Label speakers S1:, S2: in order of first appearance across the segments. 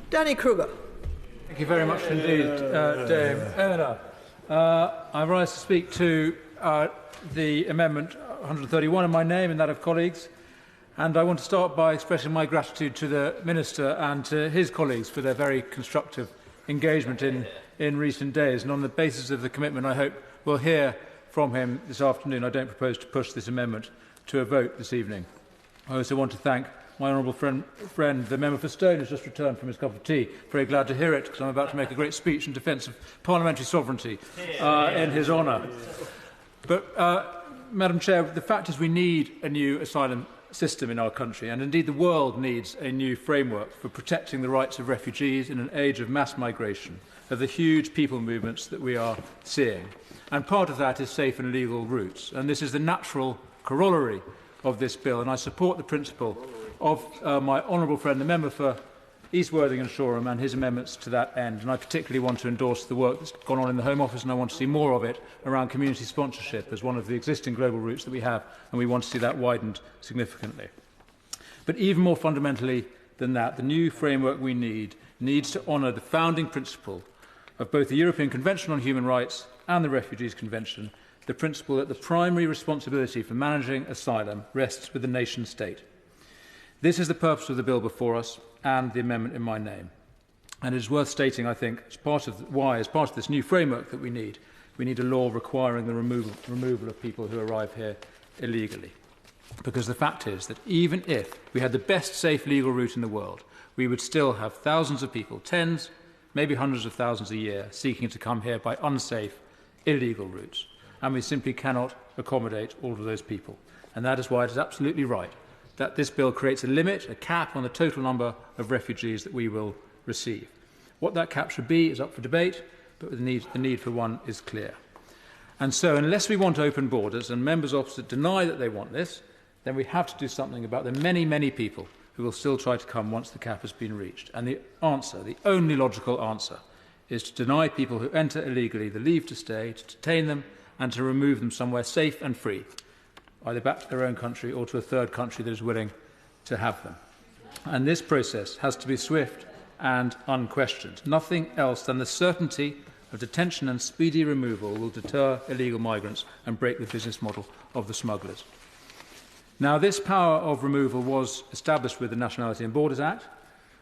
S1: Danny Kruger.
S2: Thank you very much indeed, Dame Eleanor. I rise to speak to the Amendment 131 in my name and that of colleagues, and I want to start by expressing my gratitude to the Minister and to his colleagues for their very constructive engagement in recent days. And on the basis of the commitment I hope we'll hear from him this afternoon, I don't propose to push this amendment to a vote this evening. I also want to thank my honourable friend, the member for Stone, has just returned from his cup of tea. Very glad to hear it, because I'm about to make a great speech in defence of parliamentary sovereignty in his honour. But, Madam Chair, the fact is we need a new asylum system in our country, and indeed the world needs a new framework for protecting the rights of refugees in an age of mass migration, of the huge people movements that we are seeing. And part of that is safe and legal routes, and this is the natural corollary of this bill, and I support the principle of my honourable friend, the member for East Worthing and Shoreham, and his amendments to that end. And I particularly want to endorse the work that's gone on in the Home Office, and I want to see more of it around community sponsorship as one of the existing global routes that we have, and we want to see that widened significantly. But even more fundamentally than that, the new framework we need needs to honour the founding principle of both the European Convention on Human Rights and the Refugees Convention, the principle that the primary responsibility for managing asylum rests with the nation-state. This is the purpose of the bill before us and the amendment in my name. And it is worth stating, I think, as part of this new framework that we need a law requiring the removal of people who arrive here illegally. Because the fact is that even if we had the best safe legal route in the world, we would still have thousands of people, tens, maybe hundreds of thousands a year, seeking to come here by unsafe, illegal routes. And we simply cannot accommodate all of those people. And that is why it is absolutely right that this bill creates a limit, a cap on the total number of refugees that we will receive. What that cap should be is up for debate, but the need for one is clear. And so, unless we want open borders, and members opposite deny that they want this, then we have to do something about the many, many people who will still try to come once the cap has been reached. And the answer, the only logical answer, is to deny people who enter illegally the leave to stay, to detain them, and to remove them somewhere safe and free, either back to their own country or to a third country that is willing to have them. And this process has to be swift and unquestioned. Nothing else than the certainty of detention and speedy removal will deter illegal migrants and break the business model of the smugglers. Now, this power of removal was established with the Nationality and Borders Act,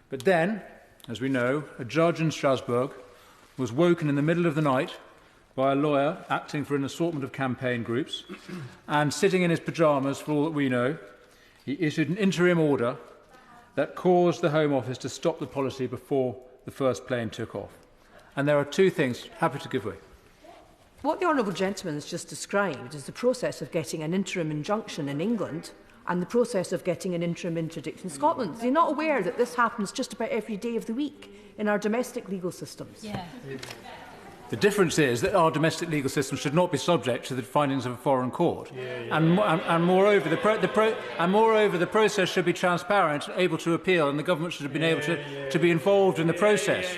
S2: but then, as we know, a judge in Strasbourg was woken in the middle of the night by a lawyer acting for an assortment of campaign groups, and sitting in his pyjamas, for all that we know, he issued an interim order that caused the Home Office to stop the policy before the first plane took off. And there are two things happy to give way.
S1: What the honourable gentleman has just described is the process of getting an interim injunction in England and the process of getting an interim interdict in Scotland. Are you not aware that this happens just about every day of the week in our domestic legal systems? Yeah.
S2: The difference is that our domestic legal system should not be subject to the findings of a foreign court. And moreover, the process should be transparent, able to appeal, and the government should have been able to be involved in the process.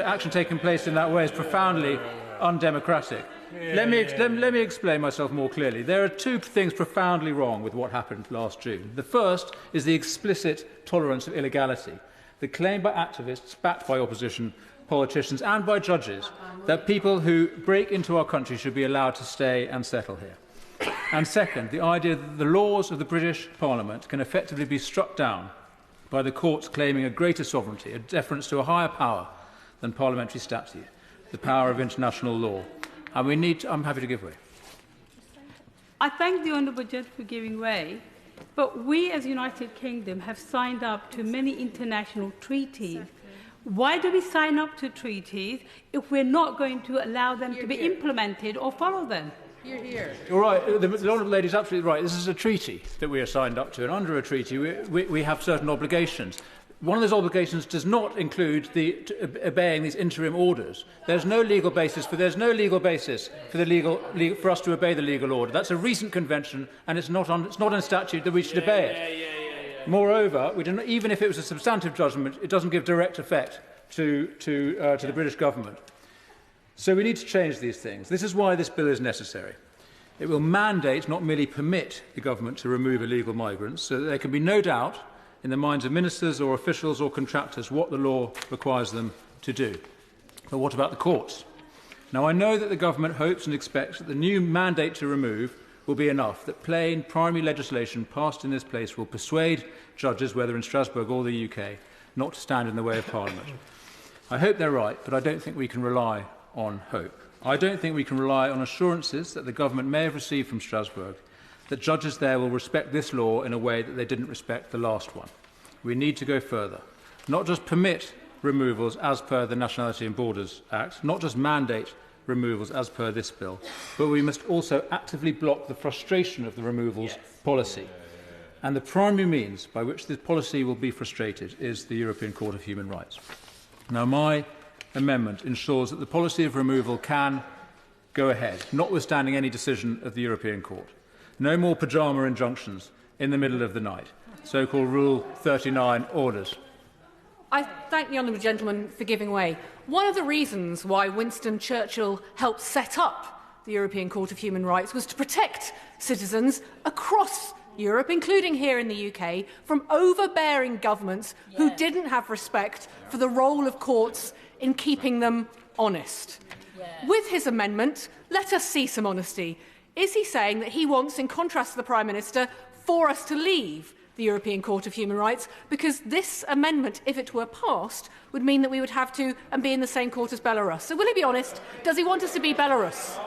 S2: Action taking place in that way is profoundly undemocratic. Let me explain myself more clearly. There are two things profoundly wrong with what happened last June. The first is the explicit tolerance of illegality, the claim by activists, backed by opposition politicians and by judges, that people who break into our country should be allowed to stay and settle here. And second, the idea that the laws of the British Parliament can effectively be struck down by the courts claiming a greater sovereignty, a deference to a higher power than parliamentary statute, the power of international law. And I'm happy to give way.
S3: I thank the Honourable Judge for giving way, but we as United Kingdom have signed up to many international treaties. Why do we sign up to treaties if we're not going to allow them to be implemented or follow them?
S1: You're
S2: right. The honourable lady is absolutely right. This is a treaty that we are signed up to, and under a treaty we have certain obligations. One of those obligations does not include obeying these interim orders. There's no legal basis for us to obey the legal order. That's a recent convention, and it's not in statute that we should obey it. Moreover, even if it was a substantive judgment, it doesn't give direct effect to the British government. So we need to change these things. This is why this bill is necessary. It will mandate, not merely permit, the government to remove illegal migrants, so that there can be no doubt in the minds of ministers or officials or contractors what the law requires them to do. But what about the courts? Now, I know that the government hopes and expects that the new mandate to remove will be enough, that plain primary legislation passed in this place will persuade judges, whether in Strasbourg or the UK, not to stand in the way of Parliament. I hope they're right, but I don't think we can rely on hope. I don't think we can rely on assurances that the government may have received from Strasbourg that judges there will respect this law in a way that they didn't respect the last one. We need to go further, not just permit removals as per the Nationality and Borders Act, not just mandate removals as per this bill, but we must also actively block the frustration of the removals policy. And the primary means by which this policy will be frustrated is the European Court of Human Rights. Now, my amendment ensures that the policy of removal can go ahead, notwithstanding any decision of the European Court. No more pyjama injunctions in the middle of the night, so-called Rule 39 orders.
S4: I thank the honourable gentleman for giving way. One of the reasons why Winston Churchill helped set up the European Court of Human Rights was to protect citizens across Europe, including here in the UK, from overbearing governments who didn't have respect for the role of courts in keeping them honest. With his amendment, let us see some honesty. Is he saying that he wants, in contrast to the Prime Minister, for us to leave the European Court of Human Rights, because this amendment, if it were passed, would mean that we would have to be in the same court as Belarus? So will he be honest? Does he want us to be Belarus?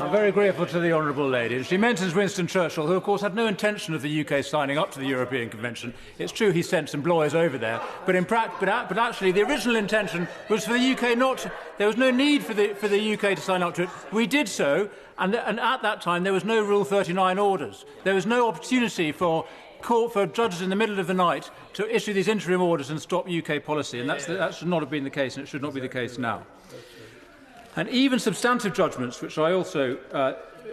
S2: I'm very grateful to the honourable lady. She mentions Winston Churchill, who of course had no intention of the UK signing up to the European Convention. It's true he sent some lawyers over there, but actually the original intention was for the UK not to, there was no need for the UK to sign up to it. We did so, and at that time there was no Rule 39 orders. There was no opportunity for judges in the middle of the night to issue these interim orders and stop UK policy, and that should not have been the case, and it should not be the case now. And even substantive judgments, which I also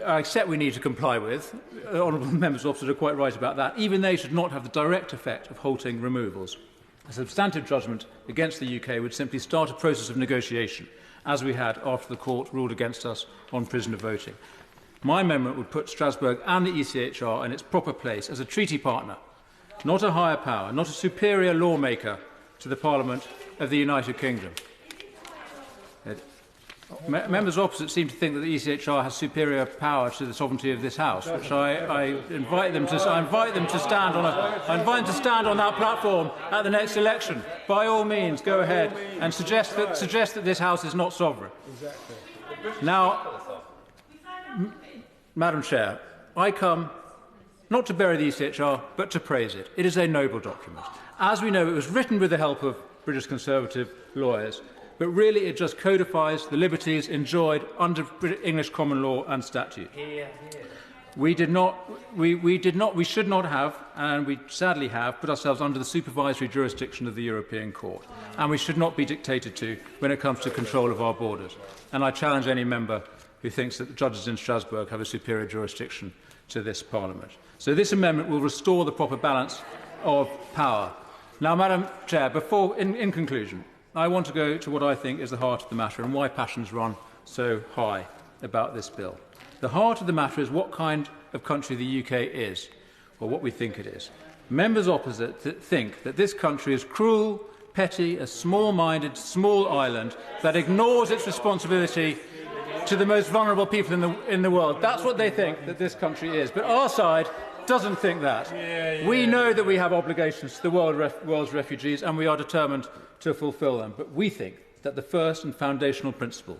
S2: accept we need to comply with, honourable members opposite are quite right about that, even they should not have the direct effect of halting removals. A substantive judgment against the UK would simply start a process of negotiation, as we had after the court ruled against us on prisoner voting. My amendment would put Strasbourg and the ECHR in its proper place as a treaty partner, not a higher power, not a superior lawmaker to the Parliament of the United Kingdom. Members opposite seem to think that the ECHR has superior power to the sovereignty of this House, which I invite them to stand on that platform at the next election. By all means, go ahead and suggest that this House is not sovereign. Now, Madam Chair, I come not to bury the ECHR, but to praise it. It is a noble document. As we know, it was written with the help of British Conservative lawyers, but really it just codifies the liberties enjoyed under English common law and statute. We should not have, and we sadly have, put ourselves under the supervisory jurisdiction of the European Court, and we should not be dictated to when it comes to control of our borders. And I challenge any member who thinks that the judges in Strasbourg have a superior jurisdiction to this Parliament. So this amendment will restore the proper balance of power. Now, Madam Chair, in conclusion, I want to go to what I think is the heart of the matter and why passions run so high about this bill. The heart of the matter is what kind of country the UK is, or what we think it is. Members opposite think that this country is cruel, petty, a small-minded, small island that ignores its responsibility to the most vulnerable people in the world. That's what they think that this country is. But our side doesn't think that. We know that we have obligations to the world's refugees, and we are determined to fulfil them. But we think that the first and foundational principle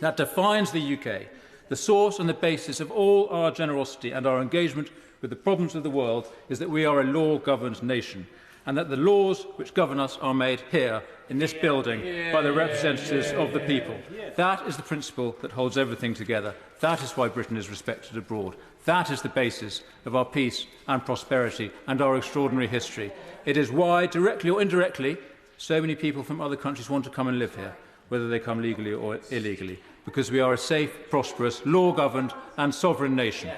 S2: that defines the UK, the source and the basis of all our generosity and our engagement with the problems of the world, is that we are a law-governed nation, and that the laws which govern us are made here in this building by the representatives of the people. That is the principle that holds everything together. That is why Britain is respected abroad. That is the basis of our peace and prosperity and our extraordinary history. It is why, directly or indirectly, so many people from other countries want to come and live here, whether they come legally or illegally, because we are a safe, prosperous, law-governed and sovereign nation.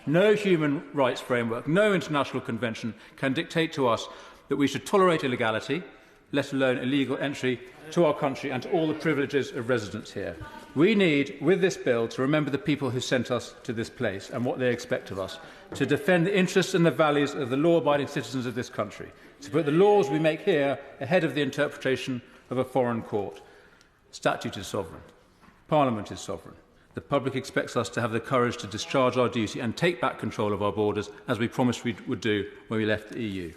S2: No human rights framework, no international convention can dictate to us that we should tolerate illegality, let alone illegal entry to our country and to all the privileges of residence here. We need, with this bill, to remember the people who sent us to this place and what they expect of us, to defend the interests and the values of the law-abiding citizens of this country, to put the laws we make here ahead of the interpretation of a foreign court. Statute is sovereign. Parliament is sovereign. The public expects us to have the courage to discharge our duty and take back control of our borders, as we promised we would do when we left the EU.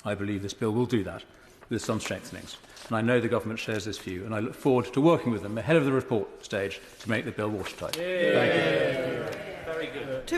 S2: I believe this bill will do that, with some strengthenings. And I know the government shares this view, and I look forward to working with them ahead of the report stage to make the bill watertight. Thank you.
S5: Very good.